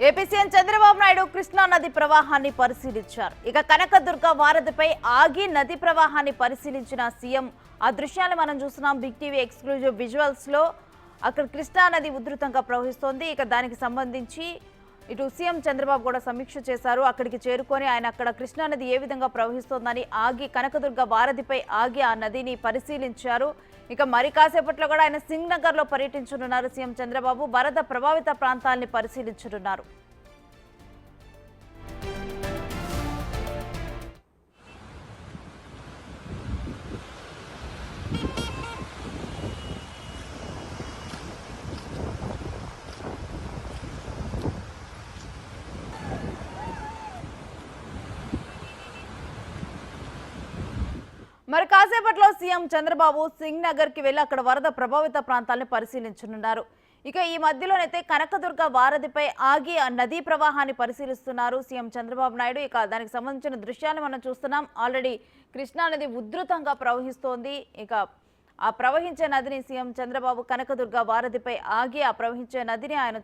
AP CM Chandrababu Naidu Krishna నది ప్రవాహాన్ని పరిశీలించారు. ఇక కనకదుర్గ వారధిపై ఆగి నది ప్రవాహాన్ని పరిశీలించిన సీఎం ఆ దృశ్యాలు మనం చూస్తున్నాం. బిగ్ టీవీ ఎక్స్క్లూజివ్ విజువల్స్ లో అక్కడ కృష్ణా నది ఉధృతంగా ప్రవహిస్తోంది. ఇక దానికి సంబంధించి ఇటు సీఎం చంద్రబాబు కూడా సమీక్ష చేశారు. అక్కడికి చేరుకొని ఆయన అక్కడ కృష్ణా నది ఏ విధంగా ప్రవహిస్తోందని ఆగి కనకదుర్గ వారధిపై ఆగి ఆ నదిని పరిశీలించారు. ఇక మరి కాసేపట్లో కూడా ఆయన సింగ్ నగర్ లో పర్యటించనున్నారు. సీఎం చంద్రబాబు వరద ప్రభావిత ప్రాంతాలని పరిశీలించనున్నారు. మరి కాసేపట్లో సీఎం చంద్రబాబు సింగ్ నగర్ కి వెళ్లి అక్కడ వరద ప్రభావిత ప్రాంతాలను పరిశీలించనున్నారు. ఇక ఈ మధ్యలోనైతే కనకదుర్గ వారధిపై ఆగి ఆ నదీ ప్రవాహాన్ని పరిశీలిస్తున్నారు సీఎం చంద్రబాబు నాయుడు. ఇక దానికి సంబంధించిన దృశ్యాలను మనం చూస్తున్నాం. ఆల్రెడీ కృష్ణా నది ఉధృతంగా ప్రవహిస్తోంది. ఇక ఆ ప్రవహించే నదిని సీఎం చంద్రబాబు కనకదుర్గ వారధిపై ఆగి ఆ ప్రవహించే నదిని ఆయన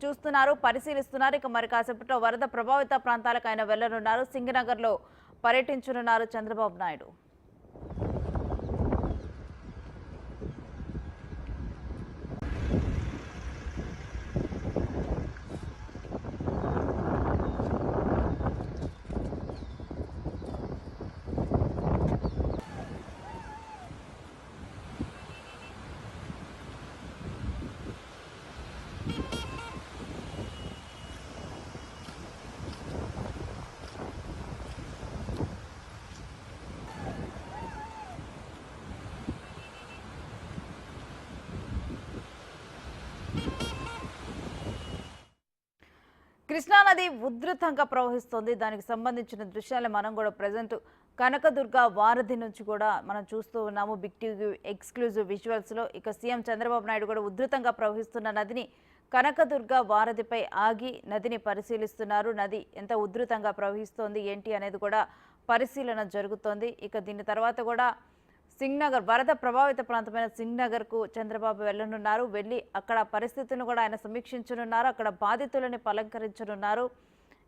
చూస్తున్నారు, పరిశీలిస్తున్నారు. ఇక మరి కాసేపట్లో వరద ప్రభావిత ప్రాంతాలకు ఆయన వెళ్లనున్నారు. సింగ్ నగర్ లో పర్యటించనున్నారు చంద్రబాబు నాయుడు. కృష్ణా నది ఉధృతంగా ప్రవహిస్తోంది. దానికి సంబంధించిన దృశ్యాలు మనం కూడా ప్రజెంట్ కనకదుర్గ వారధి నుంచి కూడా మనం చూస్తూ ఉన్నాము బిగ్ టీవీ ఎక్స్క్లూజివ్ విజువల్స్ లో. ఇక సీఎం చంద్రబాబు నాయుడు కూడా ఉధృతంగా ప్రవహిస్తున్న నదిని కనకదుర్గ వారధిపై ఆగి నదిని పరిశీలిస్తున్నారు. నది ఎంత ఉధృతంగా ప్రవహిస్తోంది ఏంటి అనేది కూడా పరిశీలన జరుగుతోంది. ఇక దీని తర్వాత కూడా సింగ్ నగర్ వరద ప్రభావిత ప్రాంతమైన సింగ్ నగర్ కు చంద్రబాబు వెళ్లనున్నారు. వెళ్లి అక్కడ పరిస్థితులను కూడా ఆయన సమీక్షించనున్నారు. అక్కడ బాధితులని పలంకరించనున్నారు.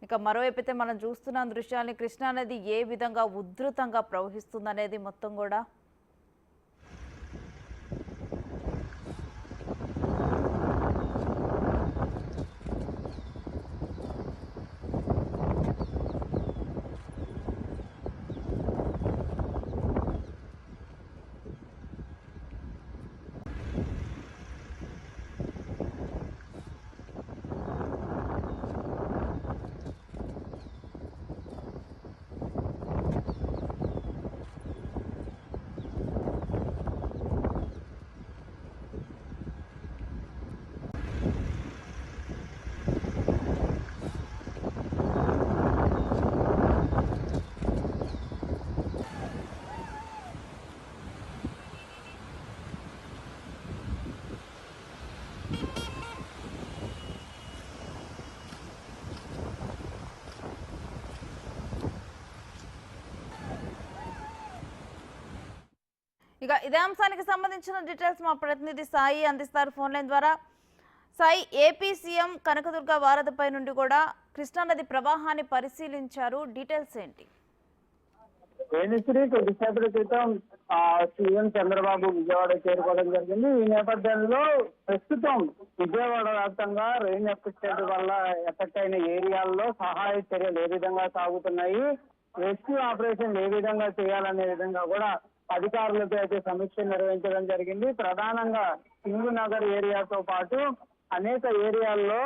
ఇక మరోవైపు అయితే మనం చూస్తున్న దృశ్యాన్ని కృష్ణానది ఏ విధంగా ఉధృతంగా ప్రవహిస్తుందనేది మొత్తం కూడా ఇక ఇదే అంశానికి సంబంధించిన డీటెయిల్స్ మా ప్రతినిధి సాయి అందిస్తారు ఫోన్ లైన్ ద్వారా. సాయి, ఏపీ సీఎం కనకదుర్గ వారధిపై నుండి కూడా కృష్ణానది ప్రవాహాన్ని పరిశీలించారు. డీటెయిల్స్ ఏంటి? కొద్దిసేపటి క్రితం సీఎం చంద్రబాబు విజయవాడ చేరుకోవడం జరిగింది. ఈ నేపథ్యంలో ప్రస్తుతం విజయవాడ వ్యాప్తంగా రెయిన్ ఎఫెక్టెడ్ వల్ల ఎఫెక్ట్ అయిన ఏరియాల్లో సహాయ చర్యలు ఏ విధంగా సాగుతున్నాయి, రెస్క్యూ ఆపరేషన్ ఏ విధంగా చేయాలనే విధంగా కూడా అధికారులతో అయితే సమీక్ష నిర్వహించడం జరిగింది. ప్రధానంగా సింగ్ నగర్ ఏరియాతో పాటు అనేక ఏరియాల్లో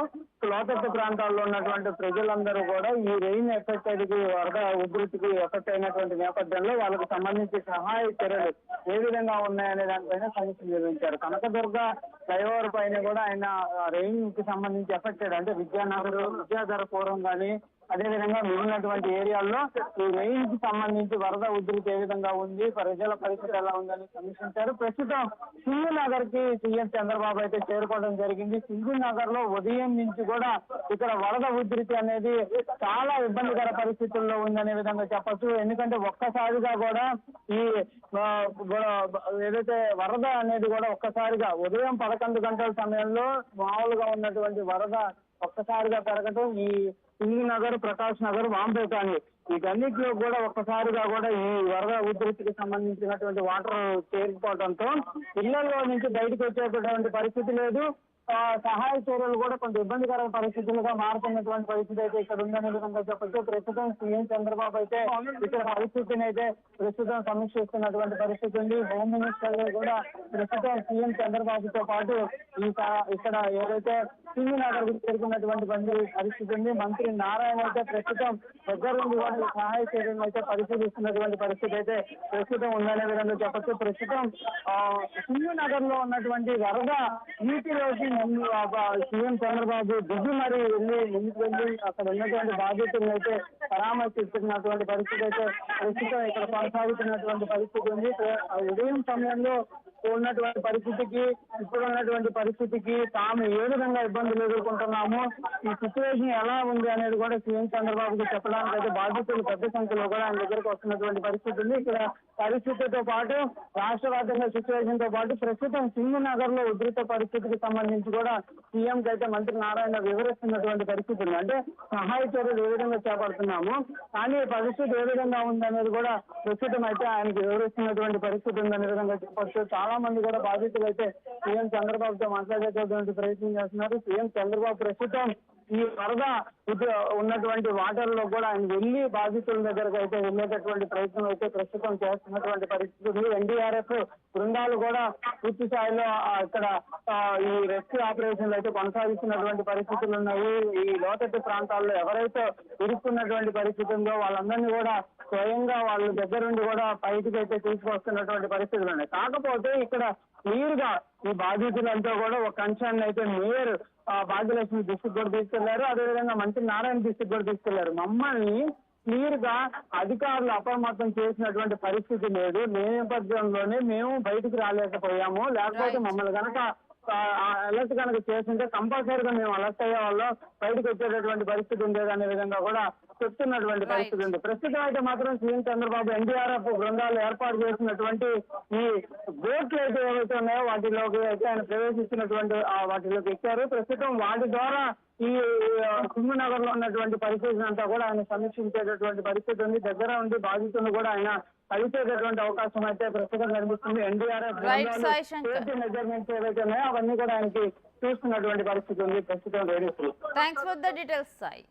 లోతట్టు ప్రాంతాల్లో ఉన్నటువంటి ప్రజలందరూ కూడా ఈ రెయిన్ ఎఫెక్టెడ్ కి వరద ఉధృతికి ఎఫెక్ట్ అయినటువంటి నేపథ్యంలో వాళ్ళకు సంబంధించి సహాయ చర్యలు ఏ విధంగా ఉన్నాయనే దానిపైన సమీక్ష నిర్వహించారు. కనకదుర్గ ఫ్లైఓవర్ పైన కూడా ఆయన రెయిన్ కి సంబంధించి ఎఫెక్టెడ్ అంటే విద్యాధరపురం కానీ అదేవిధంగా మిగిలినటువంటి ఏరియాల్లో ఈ రెయిన్ కి సంబంధించి వరద ఉధృతి ఏ విధంగా ఉంది, ప్రజల పరిస్థితి ఎలా ఉందని సమీక్షించారు. ప్రస్తుతం సింగ్ నగర్ కి సీఎం చంద్రబాబు అయితే చేరుకోవడం జరిగింది. సింగ్ నగర్ లో ఉదయం నుంచి కూడా ఇక్కడ వరద ఉధృతి అనేది చాలా ఇబ్బందికర పరిస్థితుల్లో ఉందనే విధంగా చెప్పచ్చు. ఎందుకంటే ఒక్కసారిగా కూడా ఈ ఏదైతే వరద అనేది కూడా ఒక్కసారిగా ఉదయం 11 గంటల సమయంలో మామూలుగా ఉన్నటువంటి వరద ఒక్కసారిగా పెరగటం, ఈ సింగ్ నగర్, ప్రకాష్ నగర్, వాంపేట అని వీటన్నిటిలో కూడా ఒక్కసారిగా కూడా ఈ వరద ఉధృతికి సంబంధించినటువంటి వాటర్ చేరుకోవడంతో ఇళ్లలో నుంచి బయటకు వచ్చేటటువంటి పరిస్థితి లేదు. సహాయ చర్యలు కూడా కొంత ఇబ్బందికర పరిస్థితులుగా మారుతున్నటువంటి పరిస్థితి అయితే ఇక్కడ ఉందనే విధంగా చెప్పచ్చు. ప్రస్తుతం సీఎం చంద్రబాబు అయితే ఇక్కడ పరిస్థితిని అయితే ప్రస్తుతం సమీక్షిస్తున్నటువంటి పరిస్థితి ఉంది. హోమ్ మినిస్టర్ కూడా ప్రస్తుతం సీఎం చంద్రబాబుతో పాటు ఇక్కడ ఏదైతే సింగ్ నగర్ చేరుకున్నటువంటి పరిస్థితి ఉంది. మంత్రి నారాయణ అయితే ప్రస్తుతం దగ్గర నుండి కూడా సహాయ చర్యలను అయితే పరిశీలిస్తున్నటువంటి పరిస్థితి అయితే ప్రస్తుతం ఉందనే విధంగా చెప్పచ్చు. ప్రస్తుతం సింగ్ నగర్ లో ఉన్నటువంటి వరద నీటిలోకి సీఎం చంద్రబాబు దిగి మరి ముందుకు వెళ్ళి అక్కడ ఉన్నటువంటి బాధితులను అయితే పరామర్శిస్తున్నటువంటి పరిస్థితి అయితే ప్రస్తుతం ఇక్కడ కొనసాగుతున్నటువంటి పరిస్థితి ఉంది. ఉదయం సమయంలో ఉన్నటువంటి పరిస్థితికి ఇప్పుడు ఉన్నటువంటి పరిస్థితికి తాము ఏ విధంగా ఇబ్బందులు ఎదుర్కొంటున్నాము, ఈ సిచ్యువేషన్ ఎలా ఉంది అనేది కూడా సీఎం చంద్రబాబుకి చెప్పడానికి అయితే బాధితులు పెద్ద సంఖ్యలో కూడా ఆయన దగ్గరకు వస్తున్నటువంటి పరిస్థితి ఉంది. ఇక్కడ పరిస్థితితో పాటు రాష్ట్ర వ్యాప్తంగా సిచ్యువేషన్ తో పాటు ప్రస్తుతం సింగ్ నగర్ లో ఉధృత పరిస్థితికి సంబంధించి కూడా సీఎం కి అయితే మంత్రి నారాయణ వివరిస్తున్నటువంటి పరిస్థితి ఉంది. అంటే సహాయ చర్యలు ఏ విధంగా చేపడుతున్నాము, కానీ పరిస్థితి ఏ విధంగా ఉందనేది కూడా ప్రస్తుతం అయితే ఆయనకి వివరిస్తున్నటువంటి పరిస్థితి ఉందనే విధంగా చెప్పచ్చు. చాలా మంది కూడా బాధితులు అయితే సీఎం చంద్రబాబుతో మాట్లాడేటటువంటి ప్రయత్నం చేస్తున్నారు. సీఎం చంద్రబాబు ప్రస్తుతం ఈ వరద ఉన్నటువంటి వాటర్ లో కూడా ఆయన వెళ్లి బాధితుల దగ్గరకు అయితే వెళ్ళేటటువంటి ప్రయత్నం అయితే ప్రస్తుతం చేస్తున్నటువంటి పరిస్థితి ఉంది. ఎన్డీఆర్ఎఫ్ బృందాలు కూడా పూర్తి స్థాయిలో ఇక్కడ ఈ రెస్క్యూ ఆపరేషన్లు అయితే కొనసాగిస్తున్నటువంటి పరిస్థితులు ఉన్నాయి. ఈ లోతట్టు ప్రాంతాల్లో ఎవరైతే ఇరుక్కున్నటువంటి పరిస్థితి ఉందో వాళ్ళందరినీ కూడా స్వయంగా వాళ్ళ దగ్గర నుండి కూడా బయటికి అయితే తీసుకొస్తున్నటువంటి పరిస్థితులు ఉన్నాయి. కాకపోతే ఇక్కడ క్లియర్గా ఈ బాధితులంతా కూడా ఒక కన్సర్న్ అయితే మేయర్ భాగ్యలక్ష్మి దృష్టికి కూడా తీసుకెళ్లారు. అదేవిధంగా మంత్రి నారాయణ దృష్టికి కూడా తీసుకెళ్లారు. మమ్మల్ని క్లియర్ గా అధికారులు అప్రమత్తం చేసినటువంటి పరిస్థితి లేదు. నేపథ్యంలోనే మేము బయటికి రాలేకపోయాము. లేకపోతే మమ్మల్ని కనుక అలర్ట్ కనుక చేస్తుంటే కంపల్సరీగా మేము అలర్ట్ అయ్యే వాళ్ళు బయటకు వచ్చేటటువంటి పరిస్థితి ఉండేది అనే విధంగా కూడా చెప్తున్నటువంటి పరిస్థితి ఉంది. ప్రస్తుతం అయితే మాత్రం సీఎం చంద్రబాబు ఎన్డీఆర్ఎఫ్ బృందాలు ఏర్పాటు చేసినటువంటి ఈ బోట్లు అయితే ఏవైతే ఉన్నాయో వాటిలోకి అయితే ఆయన ప్రవేశిస్తున్నటువంటి వాటిలోకి ఎక్కారు. ప్రస్తుతం వాటి ద్వారా ఈ సింగ్ నగర్ లో ఉన్నటువంటి పరిస్థితిని అంతా కూడా ఆయన సమీక్షించేటటువంటి పరిస్థితి ఉంది. దగ్గర ఉండి బాధితులను కూడా ఆయన కలిసేటటువంటి అవకాశం అయితే ప్రస్తుతం కనిపిస్తుంది. ఎన్డీఆర్ఎఫ్ మెజర్మెంట్స్ ఏవైతే ఉన్నాయో అవన్నీ కూడా ఆయనకి చూస్తున్నటువంటి పరిస్థితి ఉంది ప్రస్తుతం. Thanks for the details Sai.